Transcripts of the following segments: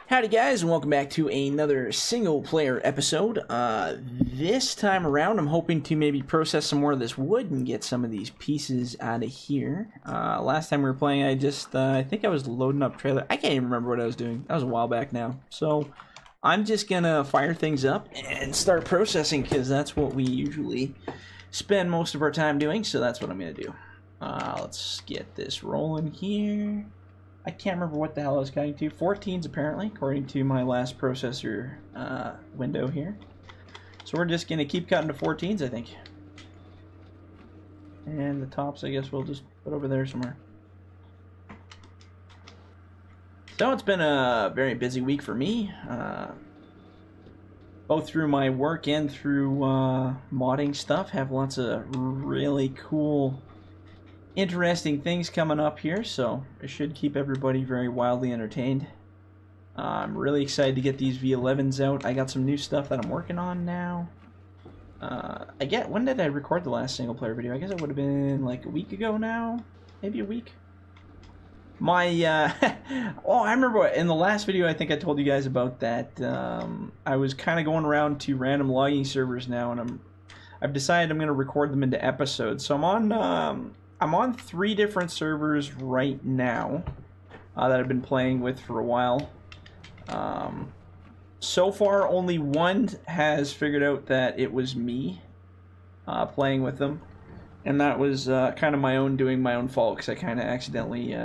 Howdy guys, and welcome back to another single player episode. This time around I'm hoping to maybe process some more of this wood and get some of these pieces out of here. Last time we were playing I think I was loading up trailer. I can't even remember what I was doing. That was a while back now. So I'm just gonna fire things up and start processing because that's what we usually spend most of our time doing, so that's what I'm gonna do. Let's get this rolling here. I can't remember what the hell I was cutting to. 14s apparently, according to my last processor window here. So we're just going to keep cutting to 14s, I think. And the tops, I guess we'll just put over there somewhere. So it's been a very busy week for me. Both through my work and through modding stuff. Have lots of really cool interesting things coming up here, so it should keep everybody very wildly entertained. I'm really excited to get these V11s out. I got some new stuff that I'm working on now. When did I record the last single player video? I guess it would have been like a week ago now, maybe a week. My oh, I remember in the last video I think I told you guys about that. I was kind of going around to random logging servers now, and I've decided I'm going to record them into episodes. So I'm on 3 different servers right now that I've been playing with for a while. So far, only one has figured out that it was me playing with them. And that was kind of doing my own fault, because I kind of accidentally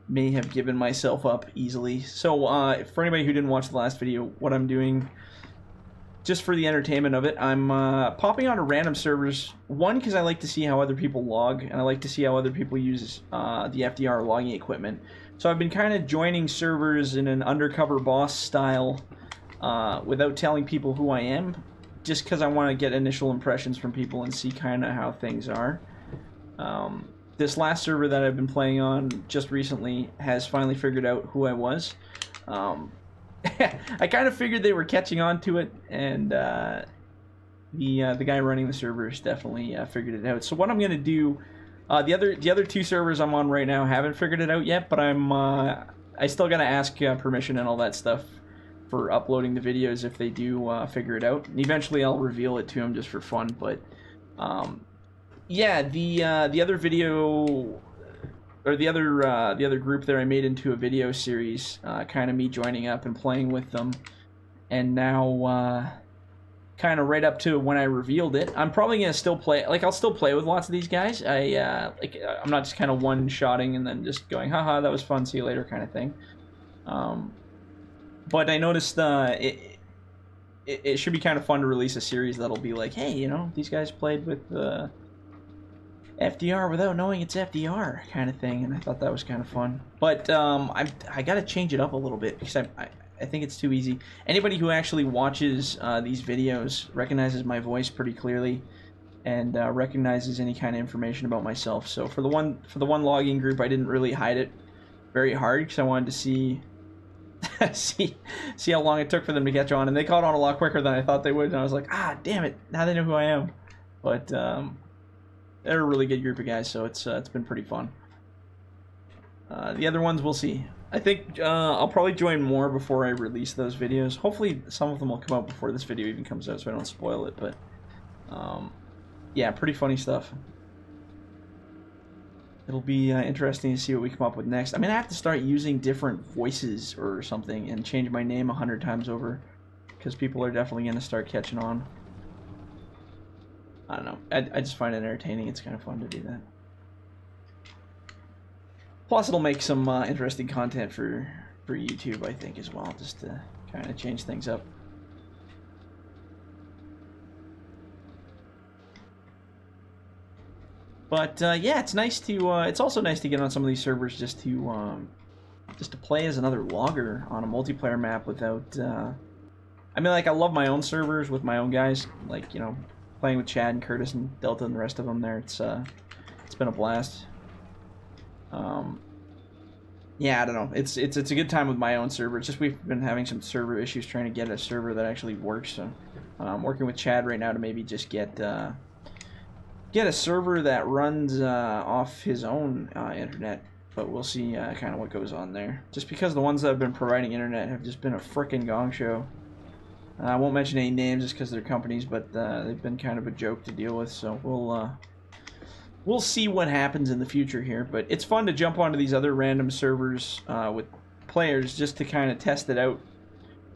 may have given myself up easily. So for anybody who didn't watch the last video, what I'm doing, just for the entertainment of it, I'm popping onto random servers. One, because I like to see how other people log, and I like to see how other people use the FDR logging equipment. So I've been kind of joining servers in an undercover boss style without telling people who I am, just because I want to get initial impressions from people and see kind of how things are. This last server that I've been playing on just recently has finally figured out who I was. I kind of figured they were catching on to it, and the guy running the servers definitely figured it out. So what I'm gonna do, the other 2 servers I'm on right now haven't figured it out yet, but I still gotta ask permission and all that stuff for uploading the videos if they do figure it out. And eventually I'll reveal it to them just for fun. But yeah, the other video, or the other group there, I made into a video series, kind of me joining up and playing with them, and now kind of right up to when I revealed it, I'm probably gonna still play. Like, I'll still play with lots of these guys. I'm not just kind of one-shotting and then just going, haha, that was fun, see you later, kind of thing. But I noticed it should be kind of fun to release a series that'll be like, hey, you know, these guys played with FDR without knowing it's FDR kind of thing, and I thought that was kind of fun. But I gotta change it up a little bit, because I think it's too easy. Anybody who actually watches these videos recognizes my voice pretty clearly, and recognizes any kind of information about myself. So for the one logging group, I didn't really hide it very hard, because I wanted to see see how long it took for them to catch on, and they caught on a lot quicker than I thought they would. And I was like, ah, damn it, now they know who I am. But they're a really good group of guys, so it's been pretty fun. The other ones, we'll see. I think I'll probably join more before I release those videos. Hopefully some of them will come out before this video even comes out, so I don't spoil it. But yeah, pretty funny stuff. It'll be interesting to see what we come up with next. I mean, I have to start using different voices or something and change my name 100 times over, because people are definitely going to start catching on. I don't know. I just find it entertaining. It's kind of fun to do that. Plus, it'll make some interesting content for YouTube, I think, as well, just to kind of change things up. But yeah, it's nice to. It's also nice to get on some of these servers just to play as another logger on a multiplayer map without. I mean, like, I love my own servers with my own guys, like, you know, playing with Chad and Curtis and Delta and the rest of them there. It's been a blast. Yeah, I don't know. It's a good time with my own server. It's just we've been having some server issues trying to get a server that actually works. So I'm working with Chad right now to maybe just get a server that runs off his own internet but we'll see kind of what goes on there. Just because the ones that have been providing internet have just been a frickin' gong show. I won't mention any names just because they're companies, but they've been kind of a joke to deal with. So we'll see what happens in the future here. But it's fun to jump onto these other random servers with players just to kind of test it out.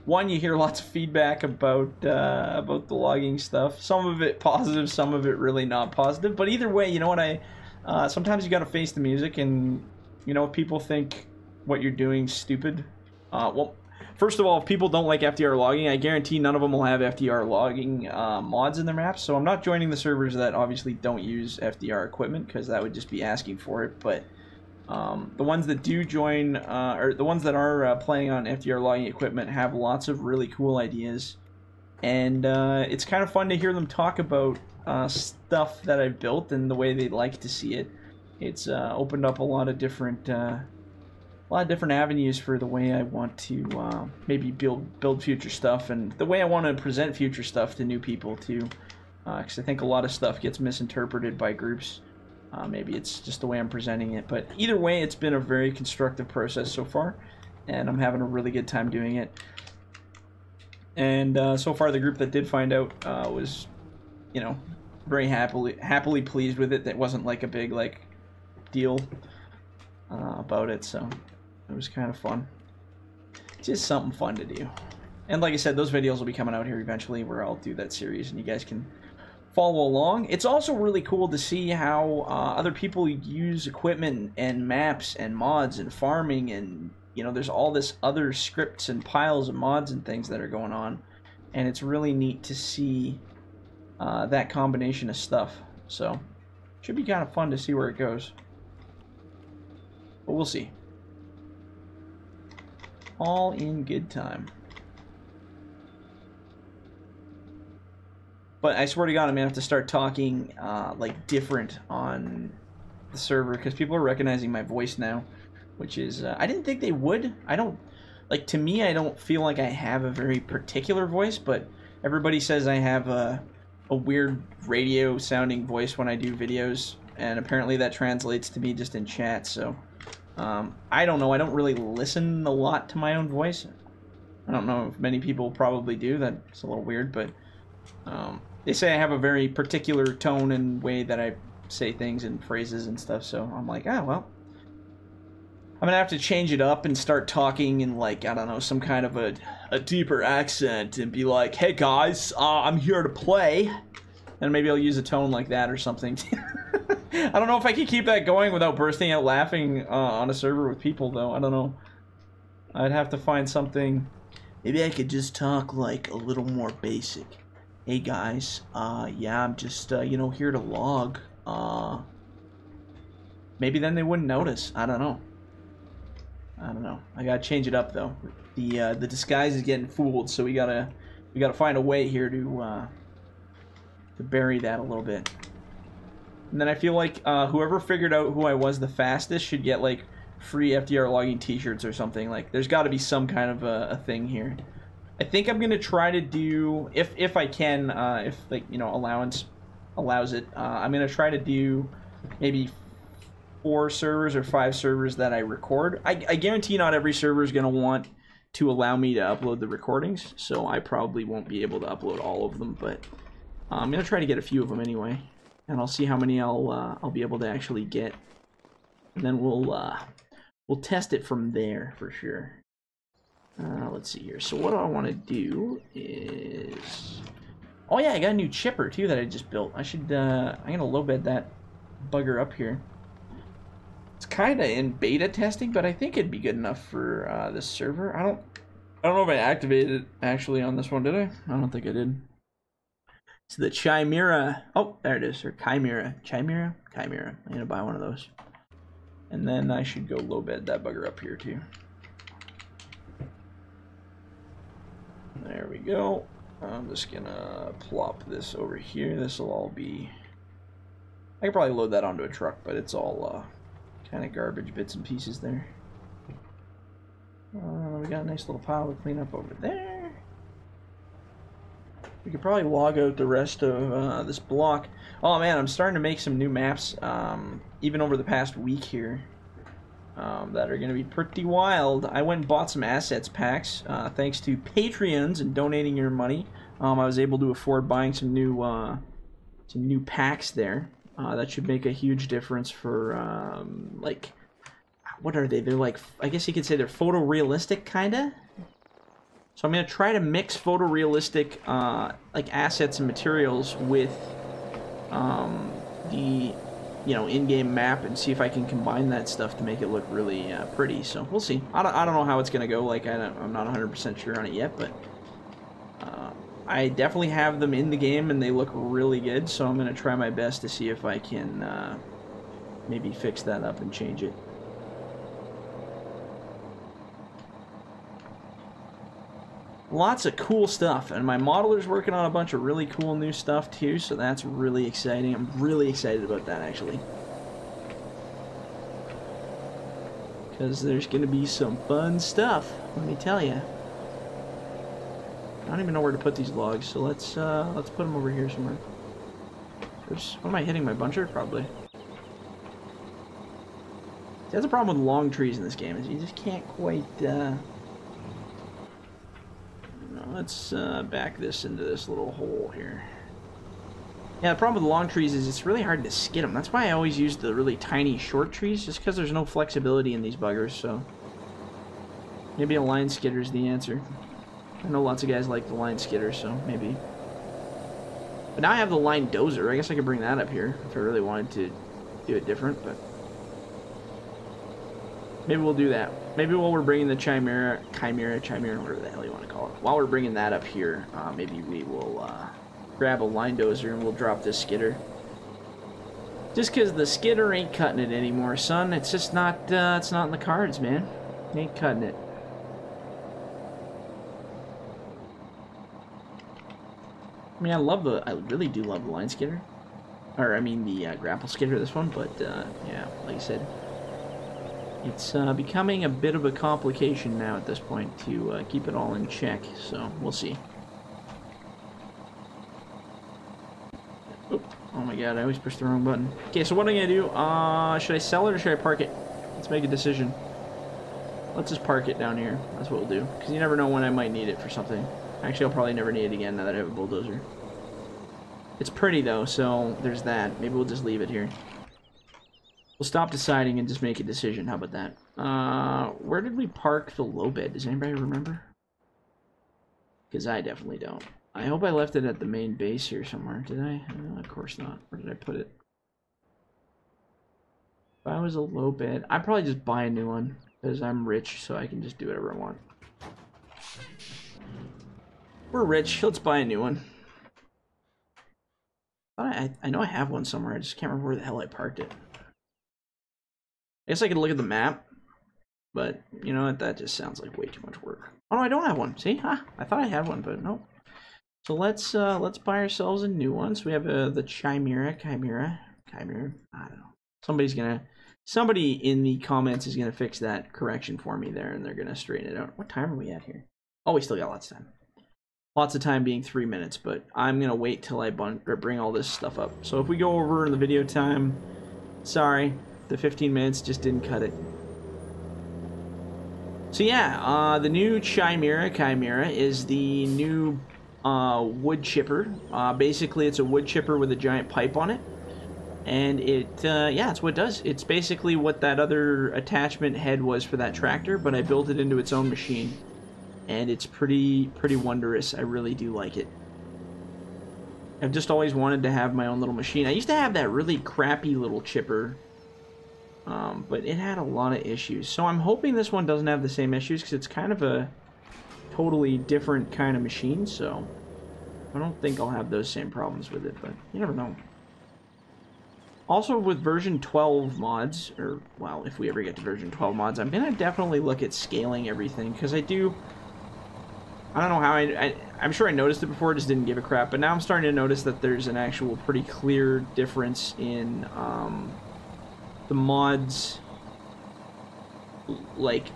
One, you hear lots of feedback about the logging stuff. Some of it positive, some of it really not positive. But either way, you know what, sometimes you got to face the music, and you know, if people think what you're doing stupid, well, first of all, if people don't like FDR logging, I guarantee none of them will have FDR logging mods in their maps. So I'm not joining the servers that obviously don't use FDR equipment, because that would just be asking for it. But the ones that do join, or the ones that are playing on FDR logging equipment, have lots of really cool ideas. And it's kind of fun to hear them talk about stuff that I've built and the way they'd like to see it. It's opened up a lot of different avenues for the way I want to maybe build future stuff, and the way I want to present future stuff to new people too. Because I think a lot of stuff gets misinterpreted by groups. Maybe it's just the way I'm presenting it, but either way, it's been a very constructive process so far, and I'm having a really good time doing it. And so far, the group that did find out was, you know, very happily pleased with it. That wasn't like a big deal about it, so it was kind of fun. Just something fun to do. And like I said, those videos will be coming out here eventually, where I'll do that series, and you guys can follow along. It's also really cool to see how other people use equipment and maps and mods and farming, and you know, there's all this other scripts and piles of mods and things that are going on, and it's really neat to see that combination of stuff. So should be kind of fun to see where it goes, but we'll see. All in good time. But I swear to God, I'm gonna have to start talking like different on the server, because people are recognizing my voice now, which is I didn't think they would. I don't like, to me, I don't feel like I have a very particular voice, but everybody says I have a weird radio sounding voice when I do videos, and apparently that translates to me just in chat. So I don't know. I don't really listen a lot to my own voice. I don't know if many people probably do. That's a little weird, but they say I have a very particular tone and way that I say things and phrases and stuff, so I'm like, ah, well, I'm gonna have to change it up and start talking in, like, I don't know, some kind of a deeper accent, and be like, hey guys, I'm here to play, and maybe I'll use a tone like that or something. I don't know if I can keep that going without bursting out laughing on a server with people, though. I don't know. I'd have to find something. Maybe I could just talk like a little more basic. Hey guys, yeah, I'm just, you know, here to log. Maybe then they wouldn't notice. I don't know. I gotta change it up though. The disguise is getting fooled, so we gotta find a way here to bury that a little bit. And then I feel like whoever figured out who I was the fastest should get like free FDR logging t-shirts or something. Like, there's got to be some kind of a thing here. I think I'm gonna try to do, if I can, if, like, you know, allowance allows it, I'm gonna try to do maybe 4 servers or 5 servers that I record. I guarantee not every server is gonna want to allow me to upload the recordings, so I probably won't be able to upload all of them, but I'm gonna try to get a few of them anyway, and I'll see how many I'll be able to actually get, and then we'll test it from there for sure. Let's see here. So what I want to do is, oh yeah, I got a new chipper too that I just built. I should I'm gonna low bed that bugger up here. It's kind of in beta testing, but I think it'd be good enough for this server. I don't know if I activated it actually on this one, did I? I don't think I did. It's the Chimera. Oh, there it is. Or Chimera. Chimera? Chimera. I'm gonna buy one of those. And then I should go low bed that bugger up here too. There we go. I'm just gonna plop this over here. This will all be, I could probably load that onto a truck, but it's all kind of garbage bits and pieces there. We got a nice little pile to clean up over there. We could probably log out the rest of this block. Oh man, I'm starting to make some new maps, even over the past week here. that are going to be pretty wild. I went and bought some assets packs. Thanks to Patreons and donating your money, I was able to afford buying some new packs there. That should make a huge difference for, like, what are they? They're like, I guess you could say they're photorealistic, kinda? So I'm going to try to mix photorealistic, like, assets and materials with, the, you know, in-game map and see if I can combine that stuff to make it look really pretty. So we'll see. I don't know how it's going to go. Like, I'm not 100% sure on it yet, but I definitely have them in the game and they look really good. So I'm going to try my best to see if I can maybe fix that up and change it. Lots of cool stuff, and my modeler's working on a bunch of really cool new stuff too, so that's really exciting. I'm really excited about that, actually. Because there's going to be some fun stuff, let me tell you. I don't even know where to put these logs, so let's put them over here somewhere. Oops, what am I hitting, my buncher? Probably. See, that's a problem with long trees in this game, is you just can't quite, let's back this into this little hole here. Yeah, the problem with long trees is it's really hard to skid them. That's why I always use the really tiny short trees, just because there's no flexibility in these buggers, so... Maybe a line skidder is the answer. I know lots of guys like the line skidder, so maybe. But now I have the line dozer. I guess I could bring that up here if I really wanted to do it different, but... Maybe we'll do that. Maybe while we're bringing the Chimera, whatever the hell you want to call it. While we're bringing that up here, maybe we will grab a line dozer and we'll drop this skidder. Just because the skidder ain't cutting it anymore, son. It's just not, it's not in the cards, man. Ain't cutting it. I mean, I really do love the line skidder. Or, I mean, the grapple skidder, this one, but, yeah, like I said. It's becoming a bit of a complication now at this point to keep it all in check, so we'll see. Oop. Oh my god, I always push the wrong button. Okay, so what am I going to do? Should I sell it or should I park it? Let's make a decision. Let's just park it down here. That's what we'll do. Because you never know when I might need it for something. Actually, I'll probably never need it again now that I have a bulldozer. It's pretty though, so there's that. Maybe we'll just leave it here. We'll stop deciding and just make a decision. How about that? Where did we park the low bed? Does anybody remember? Because I definitely don't. I hope I left it at the main base here somewhere. Did I? No, of course not. Where did I put it? If I was a low bed, I'd probably just buy a new one. Because I'm rich, so I can just do whatever I want. We're rich. Let's buy a new one. I know I have one somewhere. I just can't remember where the hell I parked it. I guess I could look at the map, but you know what? That just sounds like way too much work. Oh no, I don't have one. See? Huh? I thought I had one, but no. So let's buy ourselves a new one. So we have the Chimera. I don't know. Somebody in the comments is gonna fix that correction for me there, and they're gonna straighten it out. What time are we at here? Oh, we still got lots of time. Lots of time being 3 minutes, but I'm gonna wait till I bring all this stuff up. So if we go over in the video time, sorry. The 15 minutes just didn't cut it. So yeah, the new Chimera is the new wood chipper. Basically, it's a wood chipper with a giant pipe on it. And it, yeah, that's what it does. It's basically what that other attachment head was for that tractor, but I built it into its own machine. And it's pretty wondrous. I really do like it. I've just always wanted to have my own little machine. I used to have that really crappy little chipper. But it had a lot of issues. So I'm hoping this one doesn't have the same issues because it's kind of a totally different kind of machine. So I don't think I'll have those same problems with it, but you never know. Also with version 12 mods, or well, if we ever get to version 12 mods, I'm going to definitely look at scaling everything because I don't know how I'm sure I noticed it before, just didn't give a crap, but now I'm starting to notice that there's an actual pretty clear difference in the mods, like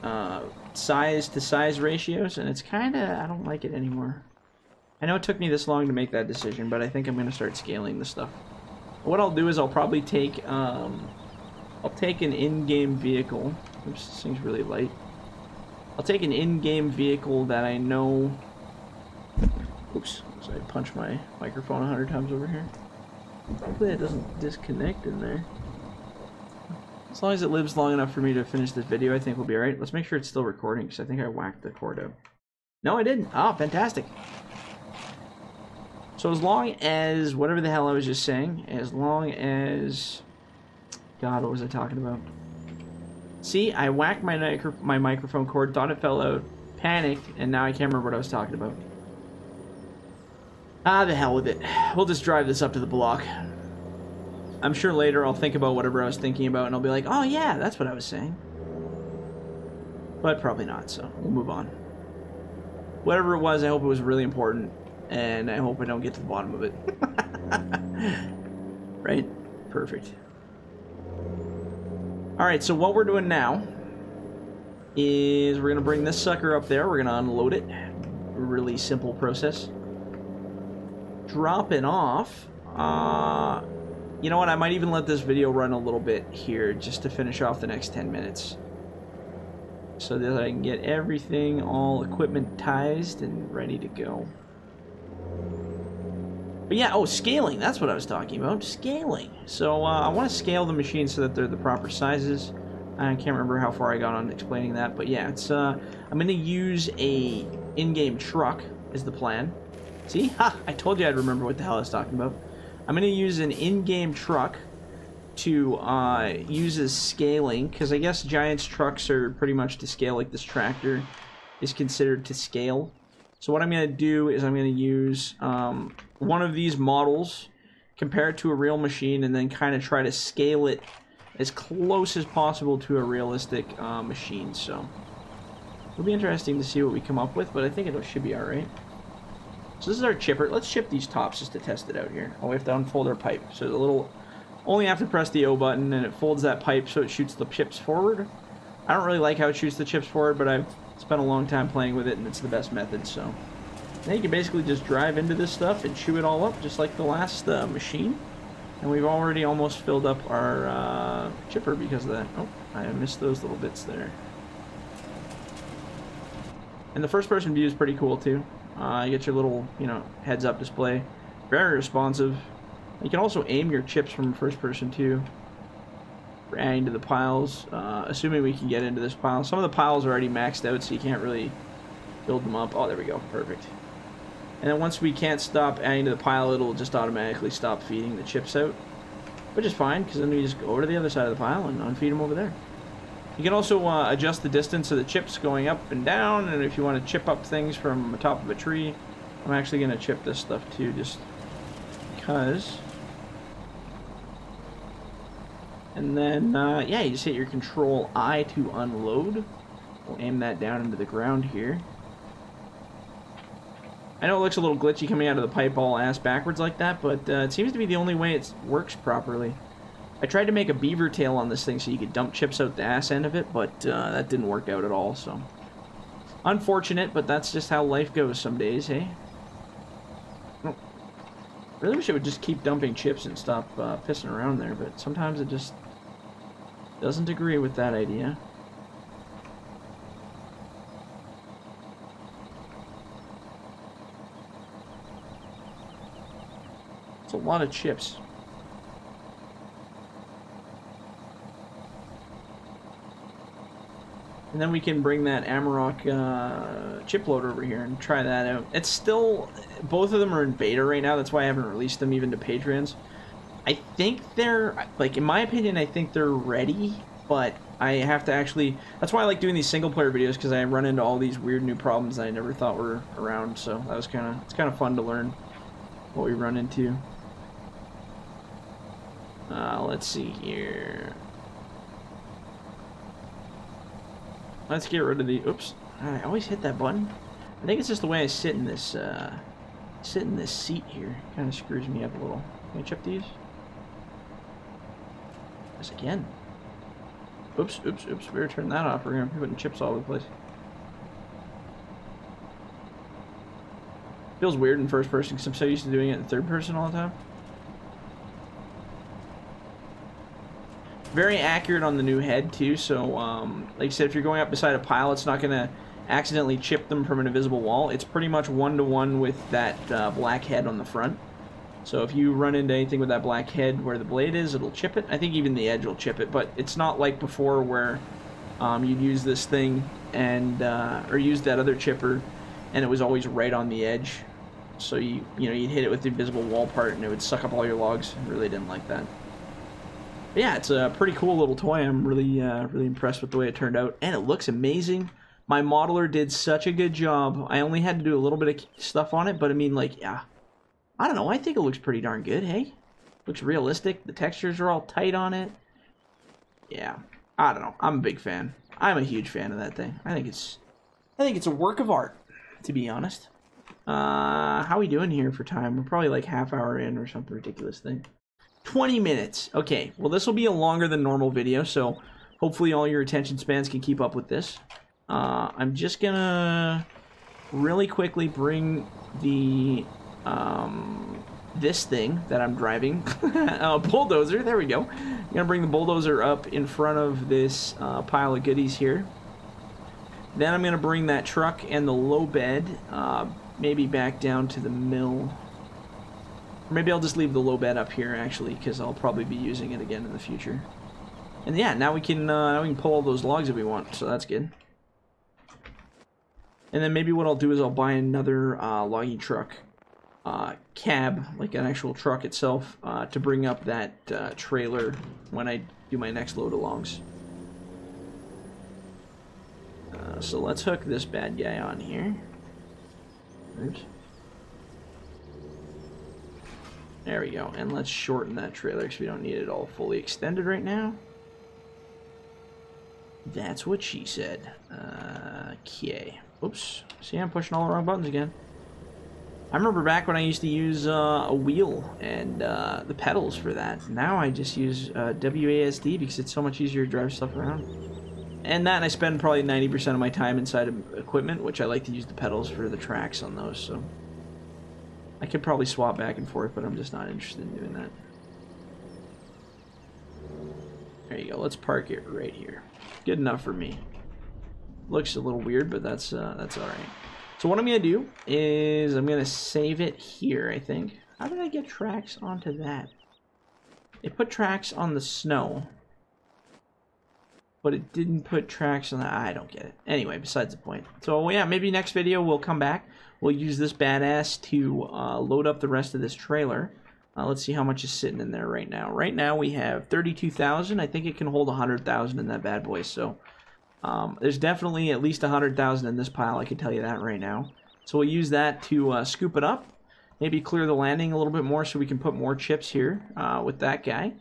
size to size ratios, and it's kind of, I don't like it anymore. I know it took me this long to make that decision, but I think I'm going to start scaling this stuff. What I'll do is I'll probably take I'll take an in-game vehicle Oops, this thing's really light. I'll take an in-game vehicle that I know... Oops, so I punched my microphone 100 times over here. Hopefully it doesn't disconnect in there. As long as it lives long enough for me to finish this video, I think we'll be alright. Let's make sure it's still recording, because I think I whacked the cord out. No, I didn't. Ah, fantastic. So as long as, whatever the hell I was just saying, as long as... God, what was I talking about? See, I whacked my microphone cord, thought it fell out, panicked, and now I can't remember what I was talking about. Ah, the hell with it. We'll just drive this up to the block. I'm sure later I'll think about whatever I was thinking about, and I'll be like, oh yeah, that's what I was saying. But probably not, so we'll move on. Whatever it was, I hope it was really important, and I hope I don't get to the bottom of it. Right? Perfect. Alright, so what we're doing now is we're going to bring this sucker up there. We're going to unload it. Really simple process. Drop it off. You know what? I might even let this video run a little bit here just to finish off the next 10 minutes. So that I can get everything all equipmentized and ready to go. But yeah, oh, scaling. That's what I was talking about. Scaling. So I want to scale the machines so that they're the proper sizes. I can't remember how far I got on explaining that. But yeah, it's I'm going to use a in-game truck is the plan. See? Ha! I told you I'd remember what the hell I was talking about. I'm going to use an in-game truck to use as scaling, because I guess Giant's trucks are pretty much to scale, like this tractor is considered to scale. So what I'm going to do is I'm going to use one of these models, compare it to a real machine, and then kind of try to scale it as close as possible to a realistic machine. So it'll be interesting to see what we come up with, but I think it should be alright. So this is our chipper. Let's chip these tops just to test it out here. Oh, we have to unfold our pipe. So the little... Only have to press the O button, and it folds that pipe so it shoots the chips forward. I don't really like how it shoots the chips forward, but I've spent a long time playing with it, and it's the best method, so... Now you can basically just drive into this stuff and chew it all up, just like the last machine. And we've already almost filled up our chipper because of that. Oh, I missed those little bits there. And the first-person view is pretty cool, too. You get your little, you know, heads-up display. Very responsive. You can also aim your chips from first person too. For adding to the piles, assuming we can get into this pile. Some of the piles are already maxed out, so you can't really build them up. Oh, there we go. Perfect. And then once we can't stop adding to the pile, it'll just automatically stop feeding the chips out. Which is fine, because then we just go over to the other side of the pile and unfeed them over there. You can also adjust the distance of the chips going up and down, and if you want to chip up things from the top of a tree, I'm actually going to chip this stuff too, just because. And then, yeah, you just hit your Control I to unload. We'll aim that down into the ground here. I know it looks a little glitchy coming out of the pipe all ass backwards like that, but it seems to be the only way it works properly. I tried to make a beaver tail on this thing so you could dump chips out the ass end of it, but that didn't work out at all, so... Unfortunate, but that's just how life goes some days, hey? Oh. Really wish it would just keep dumping chips and stop pissing around there, but sometimes it just doesn't agree with that idea. It's a lot of chips. And then we can bring that Amarok chip loader over here and try that out. It's still, both of them are in beta right now. That's why I haven't released them even to Patreons. I think they're, like, in my opinion, I think they're ready, but I have to actually, that's why I like doing these single player videos, because I run into all these weird new problems that I never thought were around. So that was it's kind of fun to learn what we run into. Let's see here. Let's get rid of the, oops, I always hit that button. I think it's just the way I sit in this seat here. Kind of screws me up a little. Can I chip these? Yes, I can. Oops, oops, oops, we better turn that off. We're going to be putting chips all over the place. Feels weird in first person because I'm so used to doing it in third person all the time. Very accurate on the new head too, so like I said, if you're going up beside a pile, it's not going to accidentally chip them from an invisible wall. It's pretty much one-to-one with that black head on the front. So if you run into anything with that black head where the blade is, it'll chip it. I think even the edge will chip it, but it's not like before where you'd use this thing and or use that other chipper and it was always right on the edge. So you'd hit it with the invisible wall part and it would suck up all your logs. I really didn't like that. But yeah, it's a pretty cool little toy. I'm really really impressed with the way it turned out, and it looks amazing. My modeler did such a good job. I only had to do a little bit of stuff on it, but I mean, like, yeah, I don't know. I think it looks pretty darn good. Hey, looks realistic. The textures are all tight on it. Yeah, I don't know. I'm a big fan. I'm a huge fan of that thing. I think it's a work of art, to be honest. How are we doing here for time? We're probably like half hour in or something ridiculous thing. 20 minutes. Okay, well, this will be a longer than normal video, so hopefully all your attention spans can keep up with this. I'm just gonna really quickly bring the this thing that I'm driving, bulldozer, there we go. I'm gonna bring the bulldozer up in front of this pile of goodies here. Then I'm gonna bring that truck and the low bed maybe back down to the mill. Or maybe I'll just leave the low bed up here, actually, because I'll probably be using it again in the future. And yeah, now we can pull all those logs if we want, so that's good. And then maybe what I'll do is I'll buy another logging truck cab, like an actual truck itself, to bring up that trailer when I do my next load of logs. So let's hook this bad guy on here. Oops. There we go, and let's shorten that trailer because we don't need it all fully extended right now. That's what she said. Okay. Oops. See, I'm pushing all the wrong buttons again. I remember back when I used to use a wheel and the pedals for that. Now I just use WASD because it's so much easier to drive stuff around. And I spend probably 90% of my time inside of equipment, which I like to use the pedals for the tracks on those, so I could probably swap back and forth, but I'm just not interested in doing that. There you go. Let's park it right here. Good enough for me. Looks a little weird, but that's all right. So what I'm gonna do is I'm gonna save it here. I think. How did I get tracks onto that? It put tracks on the snow, but it didn't put tracks on the... I don't get it. Anyway, besides the point. So yeah, maybe next video we'll come back. We'll use this badass to load up the rest of this trailer. Let's see how much is sitting in there right now. Right now we have 32,000. I think it can hold 100,000 in that bad boy. So there's definitely at least 100,000 in this pile. I can tell you that right now. So we'll use that to scoop it up. Maybe clear the landing a little bit more so we can put more chips here with that guy.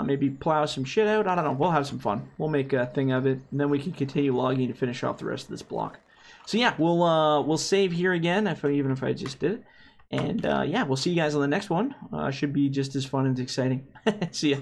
Maybe plow some shit out. I don't know. We'll have some fun. We'll make a thing of it, and then we can continue logging to finish off the rest of this block. So yeah, we'll save here again, even if I just did it. And yeah, we'll see you guys on the next one. Should be just as fun and exciting. See ya.